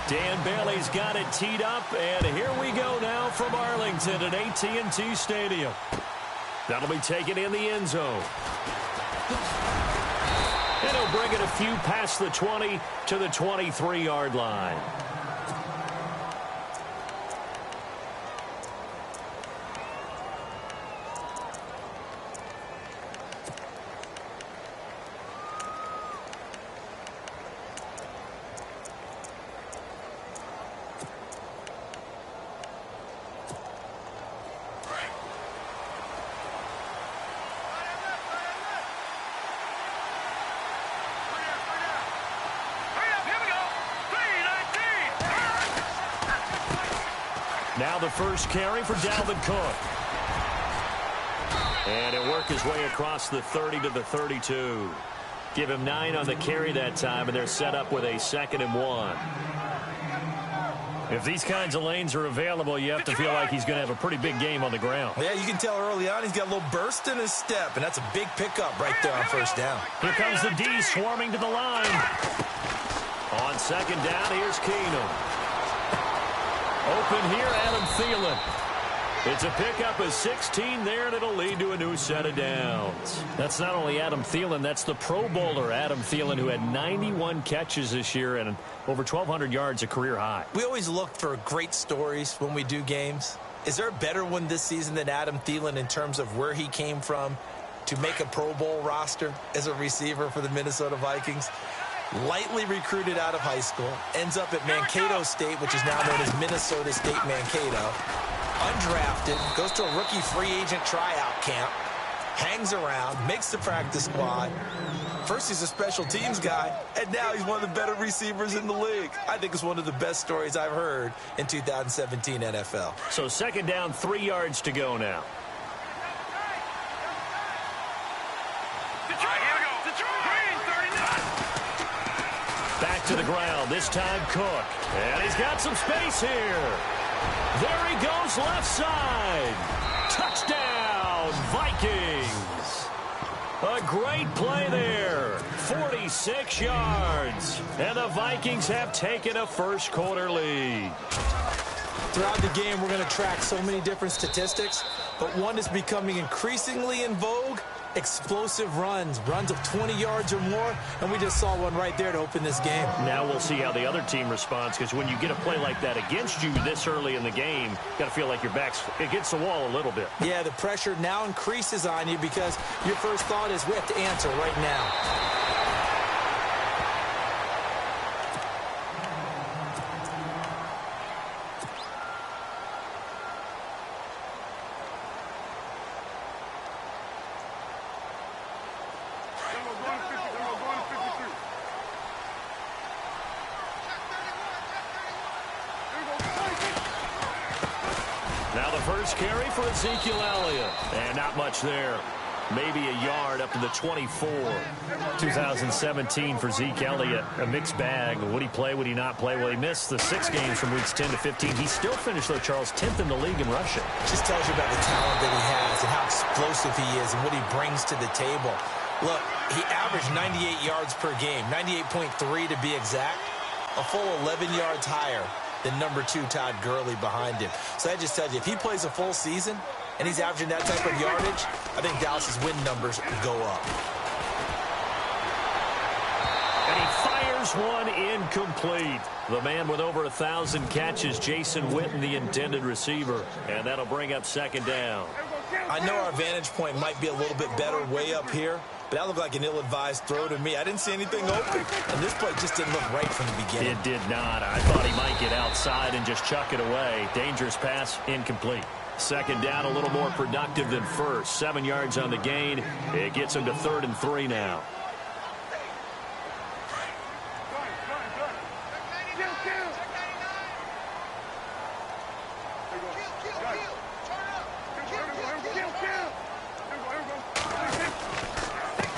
Dan Bailey's got it teed up, and here we go now from Arlington at AT&T Stadium. That'll be taken in the end zone. And he'll bring it a few past the 20 to the 23-yard line. Now the first carry for Dalvin Cook. And he'll work his way across the 30 to the 32. Give him 9 on the carry that time, and they're set up with a 2nd and 1. If these kinds of lanes are available, you have to feel like he's going to have a pretty big game on the ground. Yeah, you can tell early on he's got a little burst in his step, and that's a big pickup right there on first down. Here comes the D swarming to the line. On 2nd down, here's Keenum. Open here, Adam Thielen. It's a pickup of 16 there, and it'll lead to a new set of downs. That's not only Adam Thielen, that's the Pro Bowler Adam Thielen, who had 91 catches this year and over 1,200 yards, a career high. We always look for great stories when we do games. Is there a better one this season than Adam Thielen in terms of where he came from to make a Pro Bowl roster as a receiver for the Minnesota Vikings? Lightly recruited out of high school, ends up at Mankato State, which is now known as Minnesota State Mankato. Undrafted, goes to a rookie free agent tryout camp, hangs around, makes the practice squad. First he's a special teams guy, and now he's one of the better receivers in the league. I think it's one of the best stories I've heard in 2017 NFL. So 2nd down, 3 yards to go now. Back to the ground, this time Cook. And he's got some space here. There he goes, left side. Touchdown, Vikings. A great play there. 46 yards. And the Vikings have taken a first-quarter lead. Throughout the game, we're going to track so many different statistics, but one is becoming increasingly in vogue: explosive runs of 20 yards or more, and we just saw one right there to open this game. Now we'll see how the other team responds, because when you get a play like that against you this early in the game, you got to feel like your back's against the wall a little bit. Yeah, the pressure now increases on you because your first thought is we have to answer right now. Now the first carry for Ezekiel Elliott. And not much there. Maybe a yard up to the 24. 2017 for Zeke Elliott, a mixed bag. Would he play, would he not play? Well, he missed the 6 games from weeks 10 to 15. He still finished, though, Charles, 10th in the league in rushing. Just tells you about the talent that he has and how explosive he is and what he brings to the table. Look, he averaged 98 yards per game, 98.3 to be exact, a full 11 yards higher than number 2 Todd Gurley behind him. So that just tells you, if he plays a full season and he's averaging that type of yardage, I think Dallas's win numbers go up. And he fires one incomplete. The man with over 1,000 catches, Jason Witten, the intended receiver. And that'll bring up 2nd down. I know our vantage point might be a little bit better way up here, but that looked like an ill-advised throw to me. I didn't see anything open, and this play just didn't look right from the beginning. It did not. I thought he might get outside and just chuck it away. Dangerous pass, incomplete. 2nd down, a little more productive than first. 7 yards on the gain. It gets him to 3rd and 3 now.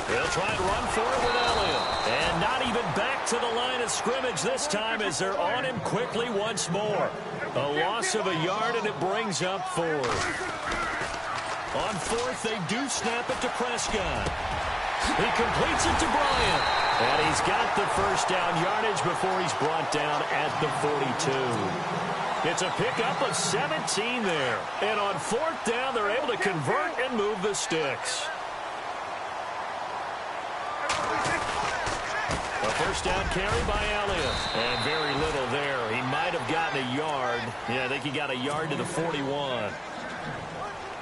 They'll try and run for it with Elliott. And not even back to the line of scrimmage this time as they're on him quickly once more. A loss of a yard, and it brings up 4th. On 4th, they do snap it to Prescott. He completes it to Bryant. And he's got the first down yardage before he's brought down at the 42. It's a pickup of 17 there. And on fourth down, they're able to convert and move the sticks. A first down carry by Elliott. And very little there. He might have gotten a yard. Yeah, I think he got a yard to the 41.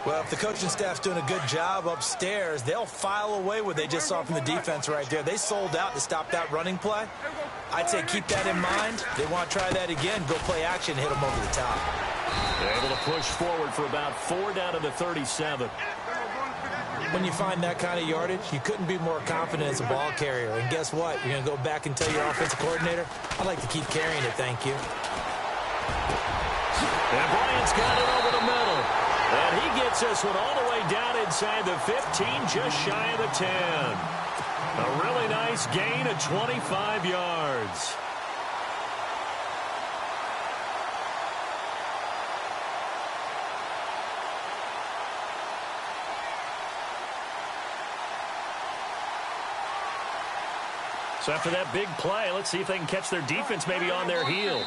Well, if the coaching staff's doing a good job upstairs, they'll file away what they just saw from the defense right there. They sold out to stop that running play. I'd say keep that in mind. They want to try that again. Go play action, hit them over the top. They're able to push forward for about 4 down to the 37. When you find that kind of yardage, you couldn't be more confident as a ball carrier. And guess what? You're going to go back and tell your offensive coordinator, I'd like to keep carrying it, thank you. And Bryant's got it over the middle. And he gets this one all the way down inside the 15, just shy of the 10. A really nice gain of 25 yards. So after that big play, let's see if they can catch their defense maybe on their heels.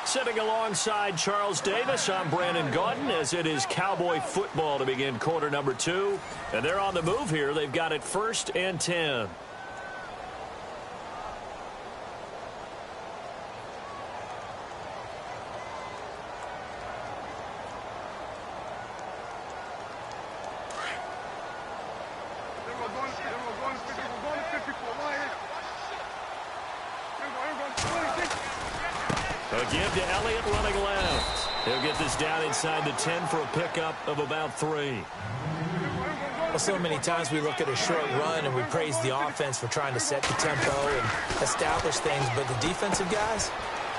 Sitting alongside Charles Davis, I'm Brandon Gaudin, as it is Cowboy football to begin quarter number 2. And they're on the move here. They've got it 1st and 10. A give to Elliott running left. He'll get this down inside the 10 for a pickup of about 3. Well, so many times we look at a short run and we praise the offense for trying to set the tempo and establish things, but the defensive guys,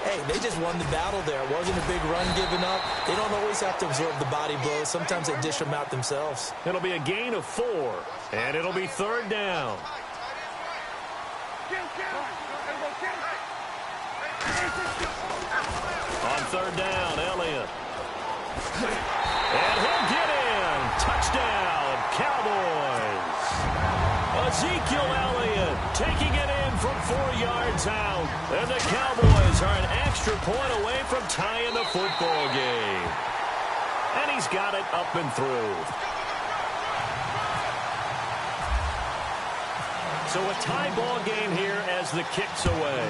hey, they just won the battle there. It wasn't a big run given up. They don't always have to absorb the body blows. Sometimes they dish them out themselves. It'll be a gain of 4, and it'll be 3rd down. On 3rd down, Elliott. And he'll get in. Touchdown, Cowboys. Ezekiel Elliott taking it in from 4 yards out. And the Cowboys are an extra point away from tying the football game. And he's got it up and through. So a tie ball game here as the kick's away.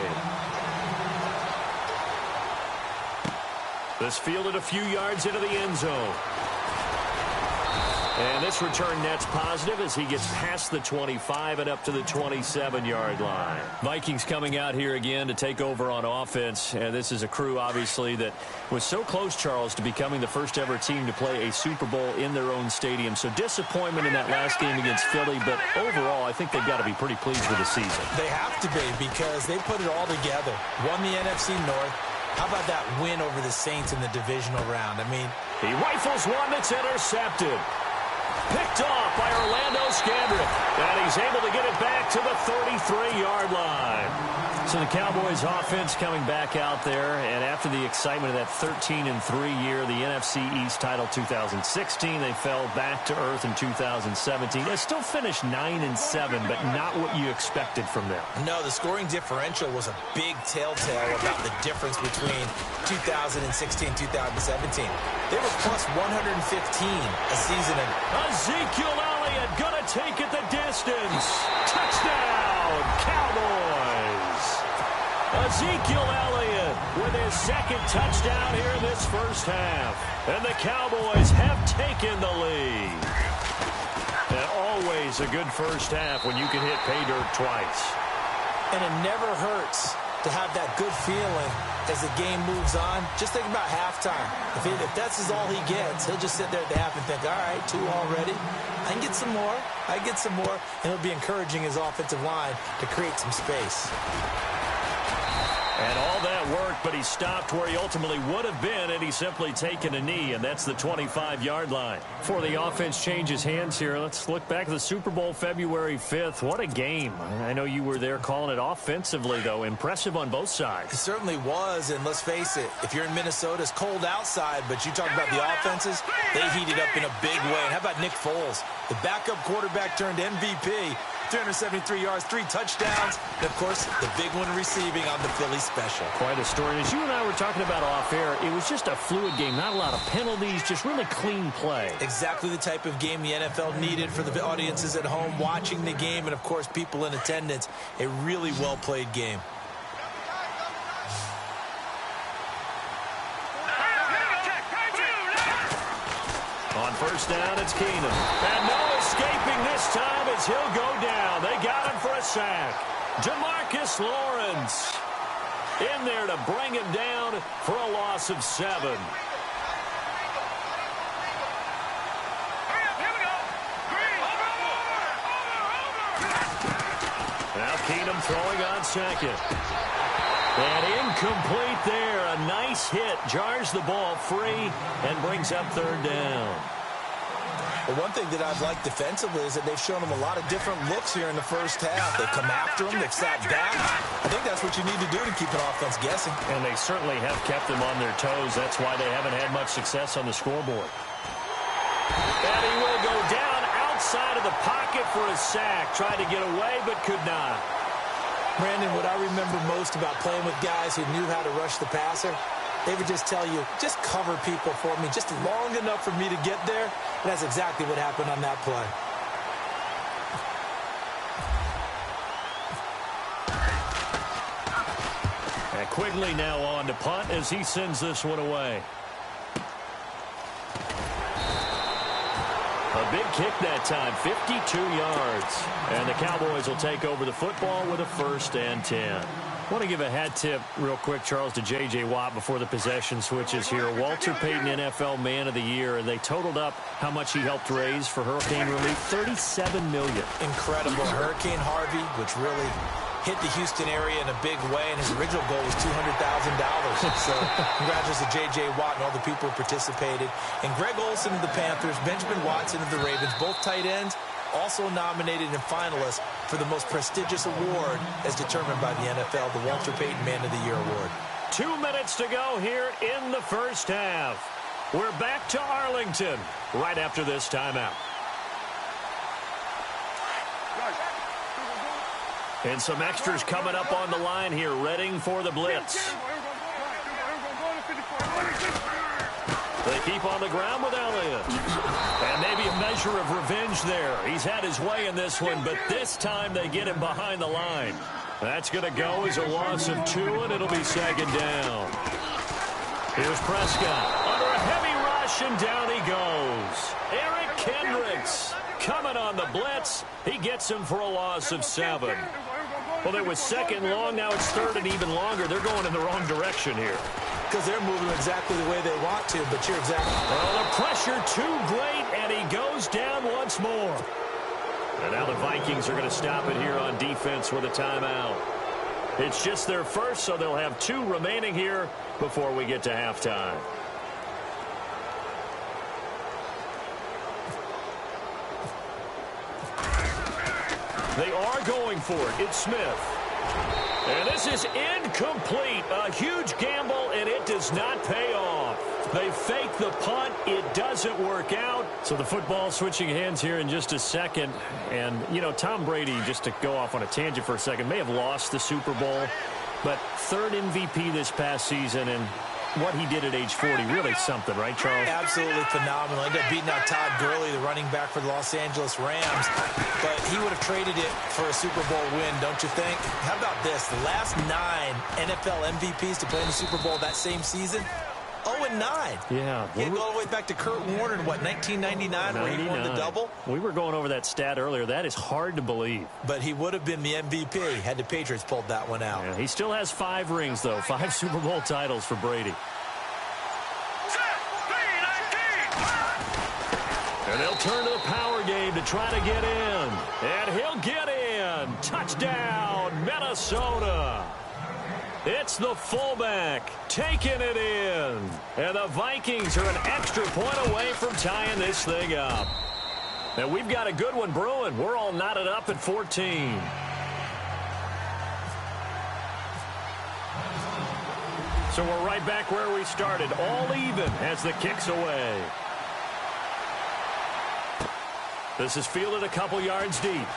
This fielded a few yards into the end zone. And this return net's positive as he gets past the 25 and up to the 27-yard line. Vikings coming out here again to take over on offense. And this is a crew, obviously, that was so close, Charles, to becoming the first-ever team to play a Super Bowl in their own stadium. So disappointment in that last game against Philly. But overall, I think they've got to be pretty pleased with the season. They have to be because they put it all together. Won the NFC North. How about that win over the Saints in the divisional round? I mean, he rifles one that's intercepted. Picked off by Orlando Scandrick. And he's able to get it back to the 33-yard line. So the Cowboys offense coming back out there. And after the excitement of that 13-3 year, the NFC East title 2016, they fell back to earth in 2017. They still finished 9-7, but not what you expected from them. No, the scoring differential was a big telltale about the difference between 2016 and 2017. They were plus 115 a season ago. Ezekiel Elliott gonna take it the distance. Touchdown, Cowboys. Ezekiel Elliott with his 2nd touchdown here in this first half. And the Cowboys have taken the lead. And always a good first half when you can hit pay dirt twice. And it never hurts to have that good feeling as the game moves on. Just think about halftime. If that's all he gets, he'll just sit there at the half and think, all right, 2 already. I can get some more. I can get some more. And he'll be encouraging his offensive line to create some space. And all that worked, but he stopped where he ultimately would have been had he simply taken a knee, and that's the 25-yard line. Before the offense changes hands here, let's look back at the Super Bowl February 5th. What a game. I know you were there calling it offensively, though. Impressive on both sides. It certainly was, and let's face it, if you're in Minnesota, it's cold outside, but you talk about the offenses, they heated up in a big way. And how about Nick Foles, the backup quarterback turned MVP? 373 yards, 3 touchdowns, and, of course, the big one receiving on the Philly special. Quite a story. As you and I were talking about off air, it was just a fluid game. Not a lot of penalties, just really clean play. Exactly the type of game the NFL needed for the audiences at home watching the game and, of course, people in attendance. A really well-played game. On first down, it's Keenum. And no escaping this time as he'll go down. They got him for a sack. Demarcus Lawrence in there to bring him down for a loss of 7. Now Keenum throwing on second. And incomplete there. A nice hit. Jars the ball free and brings up third down. Well, one thing that I've liked defensively is that they've shown them a lot of different looks here in the first half. They come after them. They've sat back. I think that's what you need to do to keep an offense guessing. And they certainly have kept them on their toes. That's why they haven't had much success on the scoreboard. And he will go down outside of the pocket for a sack. Tried to get away, but could not. Brandon, what I remember most about playing with guys who knew how to rush the passer, they would just tell you, just cover people for me, just long enough for me to get there. And that's exactly what happened on that play. And Quigley now on to punt as he sends this one away. A big kick that time, 52 yards. And the Cowboys will take over the football with a 1st and 10. I want to give a hat tip real quick, Charles, to J.J. Watt before the possession switches here. Walter Payton, NFL Man of the Year, and they totaled up how much he helped raise for hurricane relief, $37 million. Incredible. Hurricane Harvey, which really hit the Houston area in a big way, and his original goal was $200,000. So congratulations to J.J. Watt and all the people who participated. And Greg Olsen of the Panthers, Benjamin Watson of the Ravens, both tight ends, also nominated and finalists for the most prestigious award as determined by the NFL, the Walter Payton Man of the Year Award. 2 minutes to go here in the first half. We're back to Arlington right after this timeout. And some extras coming up on the line here, readying for the blitz. They keep on the ground with Elliott. And maybe a measure of revenge there. He's had his way in this one, but this time they get him behind the line. That's going to go as a loss of 2, and it'll be 2nd down. Here's Prescott under a heavy rush, and down he goes. Eric Kendricks coming on the blitz. He gets him for a loss of 7. Well, it was 2nd long. Now it's 3rd and even longer. They're going in the wrong direction here. Because they're moving exactly the way they want to, but you're exactly... Well, the pressure too great, and he goes down once more. And now the Vikings are going to stop it here on defense with a timeout. It's just their first, so they'll have 2 remaining here before we get to halftime. They are going for it. It's Smith. And this is incomplete. A huge gamble, and it does not pay off. They fake the punt. It doesn't work out. So the football switching hands here in just a second. And, you know, Tom Brady, just to go off on a tangent for a second, may have lost the Super Bowl. But 3rd MVP this past season, and what he did at age 40, really something, right, Charles? Absolutely phenomenal. Ended up beating out Todd Gurley, the running back for the Los Angeles Rams. But he would have traded it for a Super Bowl win, don't you think? How about this? The last 9 NFL MVPs to play in the Super Bowl that same season, 0-9. Yeah. You go all the way back to Kurt Warner in, what, 1999, where he won the double? We were going over that stat earlier. That is hard to believe. But he would have been the MVP had the Patriots pulled that one out. Yeah, he still has 5 rings, though. 5 Super Bowl titles for Brady. And they'll turn to the power game to try to get in. And he'll get in. Touchdown, Minnesota. It's the fullback taking it in. And the Vikings are an extra point away from tying this thing up. And we've got a good one brewing. We're all knotted up at 14. So we're right back where we started. All even as the kick's away. This is fielded a couple yards deep.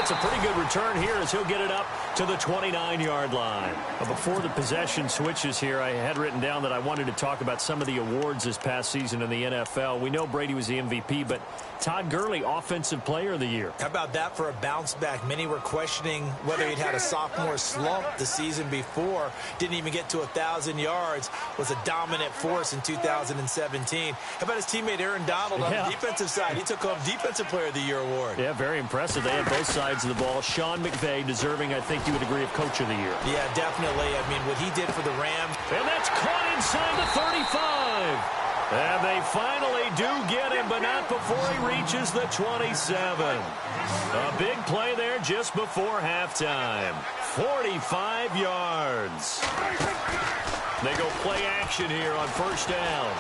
That's a pretty good return here as he'll get it up to the 29-yard line. Before the possession switches here, I had written down that I wanted to talk about some of the awards this past season in the NFL. We know Brady was the MVP, but Todd Gurley, Offensive Player of the Year. How about that for a bounce back? Many were questioning whether he'd had a sophomore slump the season before. Didn't even get to 1,000 yards. Was a dominant force in 2017. How about his teammate Aaron Donald on the defensive side? He took home Defensive Player of the Year award. Yeah, very impressive. They had both sides of the ball. Sean McVay deserving, I think you would agree, of Coach of the Year. Yeah, definitely. I mean, what he did for the Rams. And that's caught inside the 35. And they finally do get him, but not before he reaches the 27. A big play there just before halftime. 45 yards. They go play action here on first down.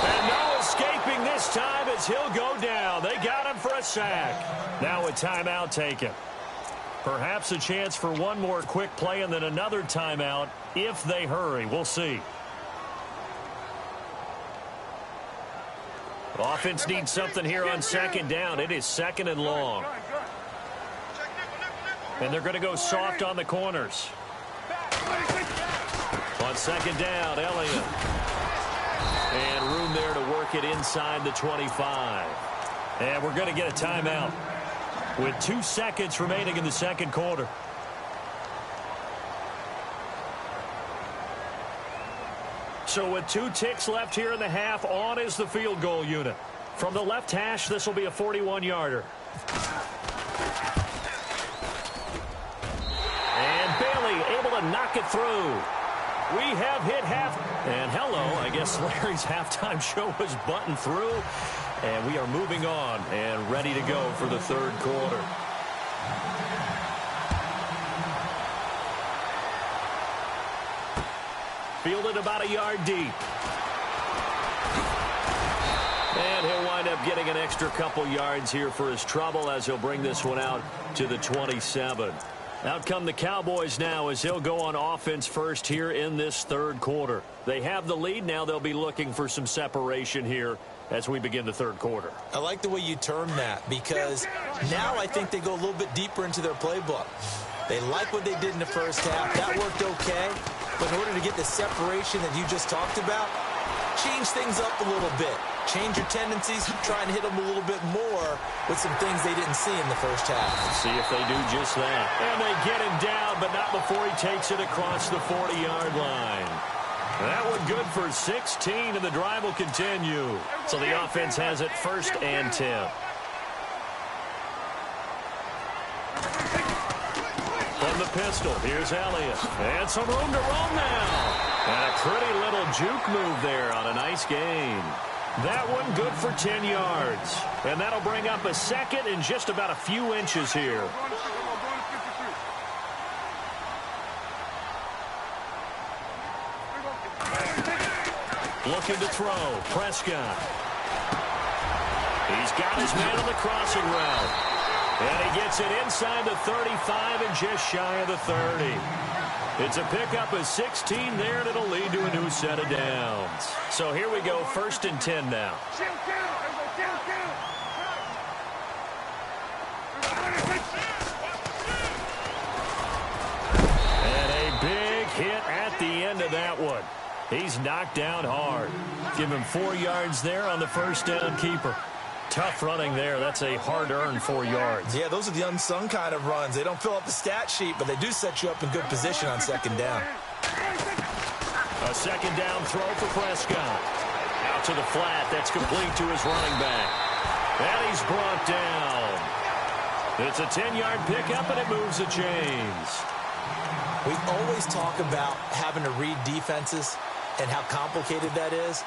And no escaping this time as he'll go down. They got him for a sack. Now a timeout taken. Perhaps a chance for one more quick play and then another timeout if they hurry. We'll see. Offense needs something here on second down. It is second and long. And they're going to go soft on the corners. On second down, Elliott. And room there to work it inside the 25. And we're going to get a timeout with 2 seconds remaining in the second quarter. So with 2 ticks left here in the half, on is the field goal unit. From the left hash, this will be a 41-yarder. And Bailey able to knock it through. We have hit half. And hello, I guess Larry's halftime show was buttoned through. And we are moving on and ready to go for the third quarter. Fielded about a yard deep. And he'll wind up getting an extra couple yards here for his trouble as he'll bring this one out to the 27. Out come the Cowboys now as he'll go on offense first here in this third quarter. They have the lead. Now they'll be looking for some separation here as we begin the third quarter. I like the way you term that because now I think they go a little bit deeper into their playbook. They like what they did in the first half. That worked okay. But in order to get the separation that you just talked about, change things up a little bit. Change your tendencies, try and hit them a little bit more with some things they didn't see in the first half. See if they do just that. And they get him down, but not before he takes it across the 40-yard line. That one good for 16, and the drive will continue. So the offense has it first and 10. From the pistol, here's Elliott. And some room to roam now. And a pretty little juke move there on a nice gain. That one good for 10 yards. And that'll bring up a second and just about a few inches here. Looking to throw. Prescott. He's got his man on the crossing route. And he gets it inside the 35 and just shy of the 30. It's a pickup of 16 there, and it'll lead to a new set of downs. So here we go, first and 10 now. And a big hit at the end of that one. He's knocked down hard. Give him 4 yards there on the first down keeper. Tough running there. That's a hard-earned 4 yards. Yeah, those are the unsung kind of runs. They don't fill up the stat sheet, but they do set you up in good position on second down. A second down throw for Prescott. Out to the flat. That's complete to his running back. And he's brought down. It's a 10-yard pickup, and it moves the chains. We always talk about having to read defenses and how complicated that is.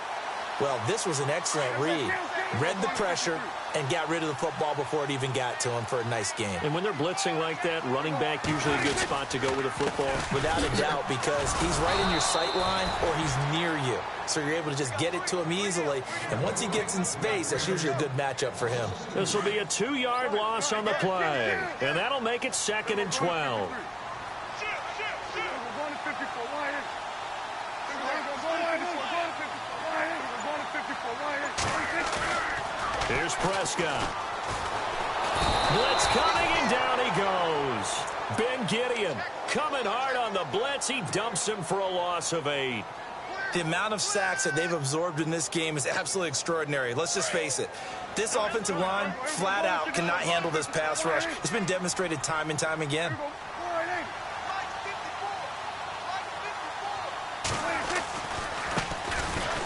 Well, this was an excellent read. Read the pressure and got rid of the football before it even got to him for a nice game. And when they're blitzing like that, running back usually a good spot to go with a football. Without a doubt, because he's right in your sight line or he's near you. So you're able to just get it to him easily. And once he gets in space, that's usually a good matchup for him. This will be a 2-yard loss on the play. And that'll make it second and 12. Here's Prescott. Blitz coming, and down he goes. Ben Gideon coming hard on the blitz. He dumps him for a loss of 8. The amount of sacks that they've absorbed in this game is absolutely extraordinary. Let's just face it. This offensive line, flat out, cannot handle this pass rush. It's been demonstrated time and time again.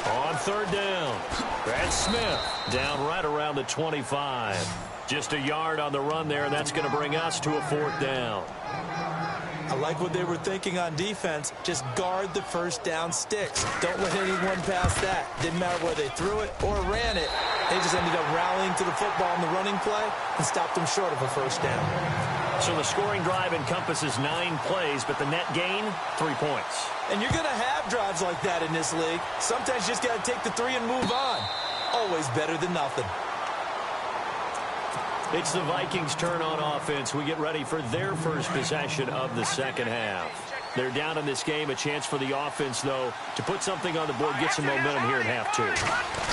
On third down, Brad Smith down right around the 25. Just a yard on the run there, and that's going to bring us to a 4th down. I like what they were thinking on defense. Just guard the first down sticks. Don't let anyone pass that. Didn't matter where they threw it or ran it. They just ended up rallying to the football in the running play and stopped them short of a first down. So the scoring drive encompasses 9 plays, but the net gain, 3 points. And you're going to have drives like that in this league. Sometimes you just got to take the 3 and move on. Always better than nothing. It's the Vikings' turn on offense. We get ready for their first possession of the second half. They're down in this game. A chance for the offense, though, to put something on the board, get some momentum here in half 2.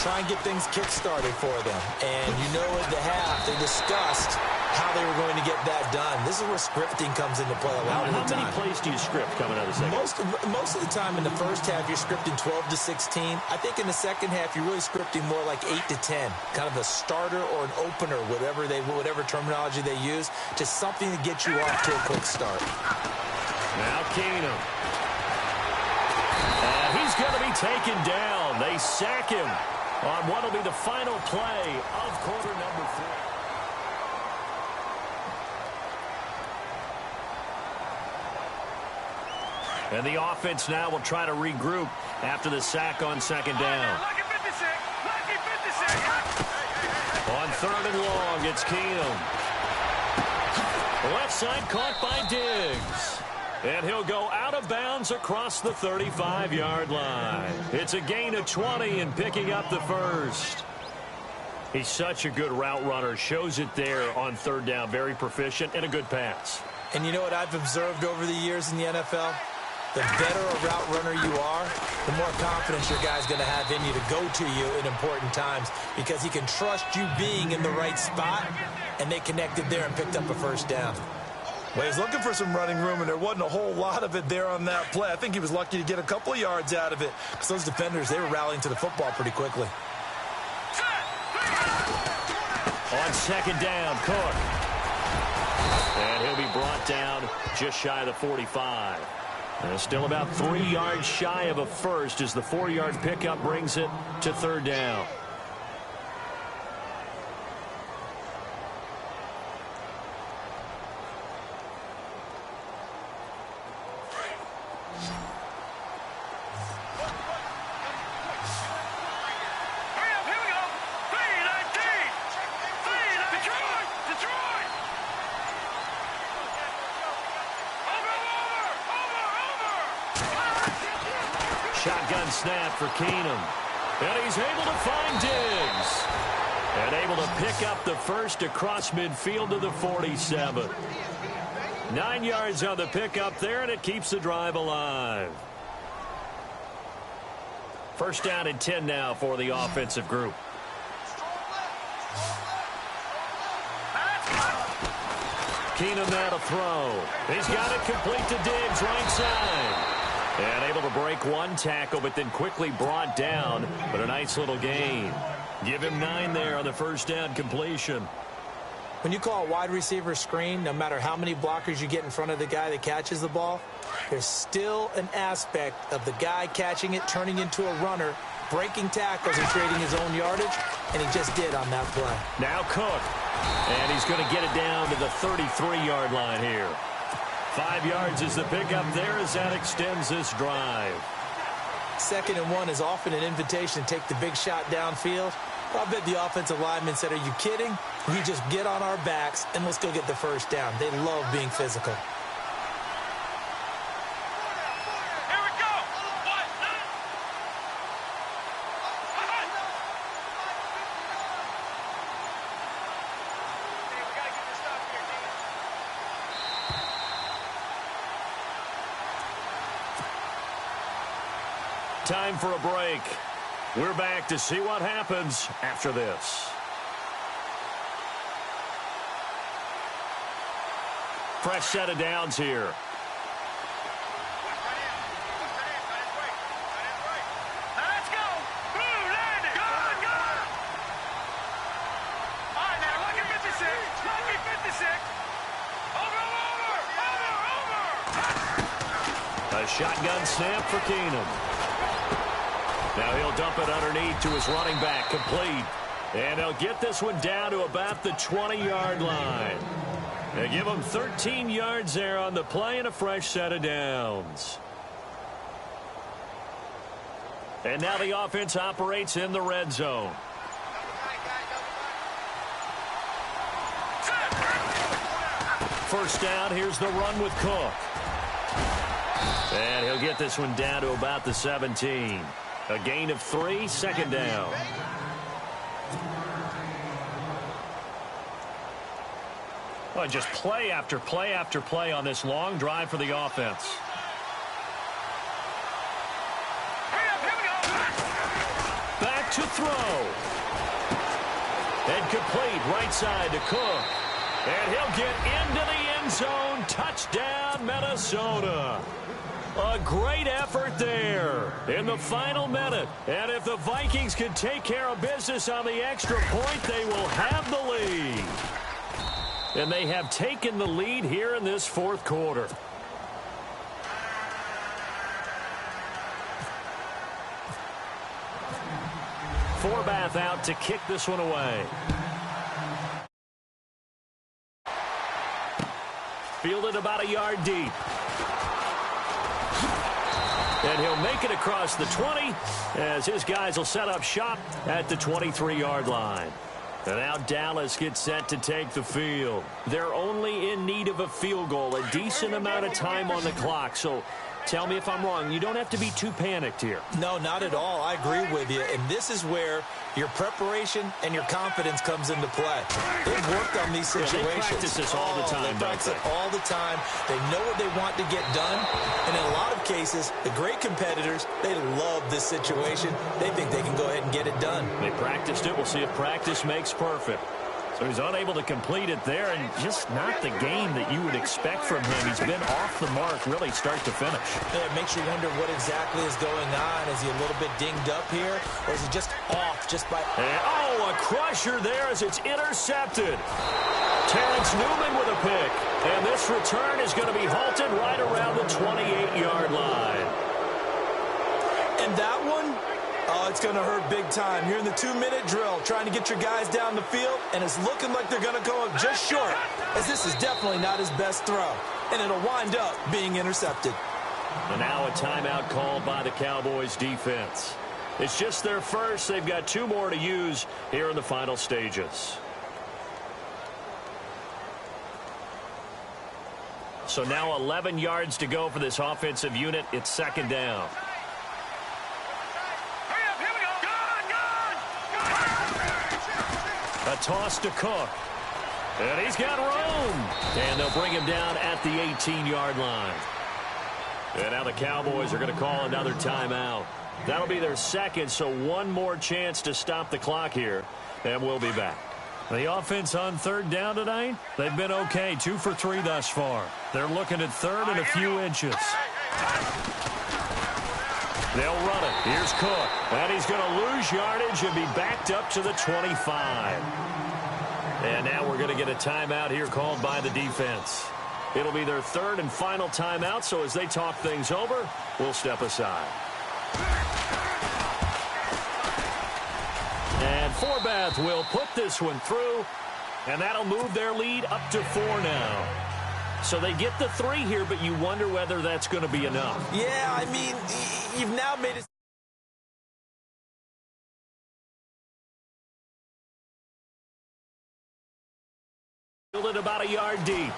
Try and get things kick-started for them. And you know at the half, they discussed how they were going to get that done. This is where scripting comes into play a lot of the time. How many plays do you script coming out of the second? Most of the time in the first half, you're scripting 12 to 16. I think in the second half, you're really scripting more like 8 to 10. Kind of a starter or an opener, whatever terminology they use. Just something to get you off to a quick start. Now Keenum. And he's going to be taken down. They sack him on what will be the final play of quarter number 3. And the offense now will try to regroup after the sack on second down. On third and long, it's Keenum. Left side caught by Diggs. And he'll go out of bounds across the 35-yard line. It's a gain of 20 and picking up the first. He's such a good route runner. Shows it there on third down. Very proficient and a good pass. And you know what I've observed over the years in the NFL? The better a route runner you are, the more confidence your guy's going to have in you to go to you in important times because he can trust you being in the right spot, and they connected there and picked up a first down. Well, he was looking for some running room, and there wasn't a whole lot of it there on that play. I think he was lucky to get a couple of yards out of it because those defenders, they were rallying to the football pretty quickly. On second down, Cook. And he'll be brought down just shy of the 45. And still about 3 yards shy of a first as the 4-yard pickup brings it to third down. Shotgun snap for Keenum. And he's able to find Diggs. And able to pick up the first across midfield to the 47. 9 yards on the pickup there, and it keeps the drive alive. First down and 10 now for the offensive group. Keenum now to throw. He's got it complete to Diggs, right side. And able to break one tackle, but then quickly brought down. But a nice little gain. Give him 9 there on the first down completion. When you call a wide receiver screen, no matter how many blockers you get in front of the guy that catches the ball, there's still an aspect of the guy catching it, turning into a runner, breaking tackles and creating his own yardage, and he just did on that play. Now Cook. And he's going to get it down to the 33-yard line here. 5 yards is the pickup there as that extends this drive. 2nd and 1 is often an invitation to take the big shot downfield. I bet the offensive lineman said, "Are you kidding? We just get on our backs and let's go get the first down." They love being physical. Time for a break. We're back to see what happens after this. Fresh set of downs here. Let's go. Blue landing. Good, good. All right, now, lucky 56. Lucky 56. Over. A shotgun snap for Keenum. Now he'll dump it underneath to his running back, complete. And they'll get this one down to about the 20-yard line. They give him 13 yards there on the play and a fresh set of downs. And now the offense operates in the red zone. First down, here's the run with Cook. And he'll get this one down to about the 17. A gain of 3, second down. Well, just play after play after play on this long drive for the offense. Back to throw. And complete right side to Cook. And he'll get into the end zone. Touchdown, Minnesota. A great effort there in the final minute. And if the Vikings can take care of business on the extra point, they will have the lead. And they have taken the lead here in this fourth quarter. Forbath out to kick this one away. Fielded about a yard deep. And he'll make it across the 20 as his guys will set up shop at the 23-yard line. And now Dallas gets set to take the field. They're only in need of a field goal, a decent amount of time on the clock. So tell me if I'm wrong. You don't have to be too panicked here. No, not at all. I agree with you. And this is where your preparation and your confidence comes into play. They've worked on these situations. Yeah, they practice this all the time, They practice it all the time. They know what they want to get done. And in a lot of cases, the great competitors, they love this situation. They think they can go ahead and get it done. They practiced it. We'll see if practice makes perfect. So he's unable to complete it there, and just not the game that you would expect from him. He's been off the mark really start to finish. It makes you wonder what exactly is going on. Is he a little bit dinged up here, or is he just off just by... And, oh, a crusher there as it's intercepted. Terrence Newman with a pick. And this return is going to be halted right around the 28-yard line. And that one... Oh, it's going to hurt big time. You're in the 2-minute drill trying to get your guys down the field, and it's looking like they're going to go up just short, as this is definitely not his best throw, and it'll wind up being intercepted. And now a timeout called by the Cowboys defense. It's just their first. They've got 2 more to use here in the final stages. So now 11 yards to go for this offensive unit. It's second down. A toss to Cook. And he's got room. And they'll bring him down at the 18-yard line. And now the Cowboys are going to call another timeout. That'll be their second, so one more chance to stop the clock here. And we'll be back. The offense on third down tonight, they've been okay. 2 for 3 thus far. They're looking at third and a few inches. They'll run it. Here's Cook. And he's going to lose yardage and be backed up to the 25. And now we're going to get a timeout here called by the defense. It'll be their third and final timeout, so as they talk things over, we'll step aside. And Forbath will put this one through, and that'll move their lead up to 4 now. So they get the 3 here, but you wonder whether that's going to be enough. Yeah, I mean, you've now made it. Fielded about a yard deep.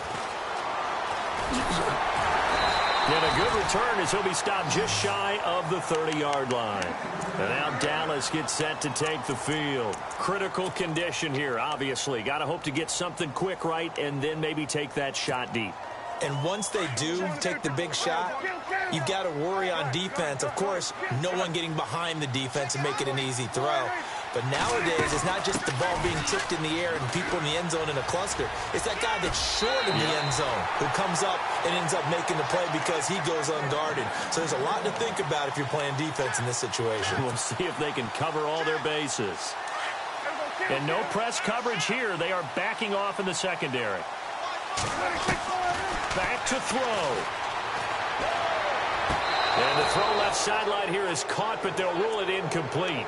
And a good return as he'll be stopped just shy of the 30-yard line. And now Dallas gets set to take the field. Critical condition here, obviously. Got to hope to get something quick right and then maybe take that shot deep. And once they do take the big shot, you've got to worry on defense. Of course, no one getting behind the defense and make it an easy throw. But nowadays, it's not just the ball being tipped in the air and people in the end zone in a cluster. It's that guy that's short in the end zone who comes up and ends up making the play because he goes unguarded. So there's a lot to think about if you're playing defense in this situation. We'll see if they can cover all their bases. And no press coverage here. They are backing off in the secondary. Back to throw. And the throw left sideline here is caught, but they'll rule it incomplete.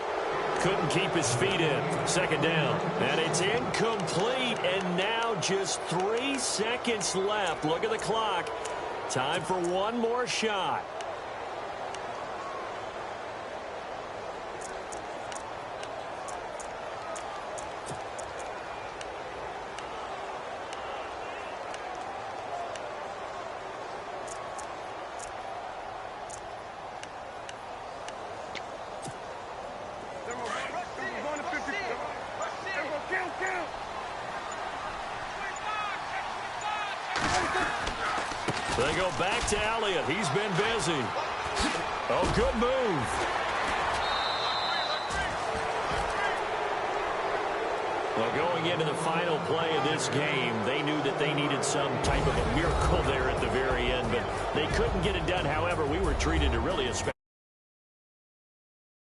Couldn't keep his feet in. Second down. And it's incomplete. And now just 3 seconds left. Look at the clock. Time for one more shot. They go back to Elliott. He's been busy. Oh, good move. Well, going into the final play of this game, they knew that they needed some type of a miracle there at the very end, but they couldn't get it done. However, we were treated to really a special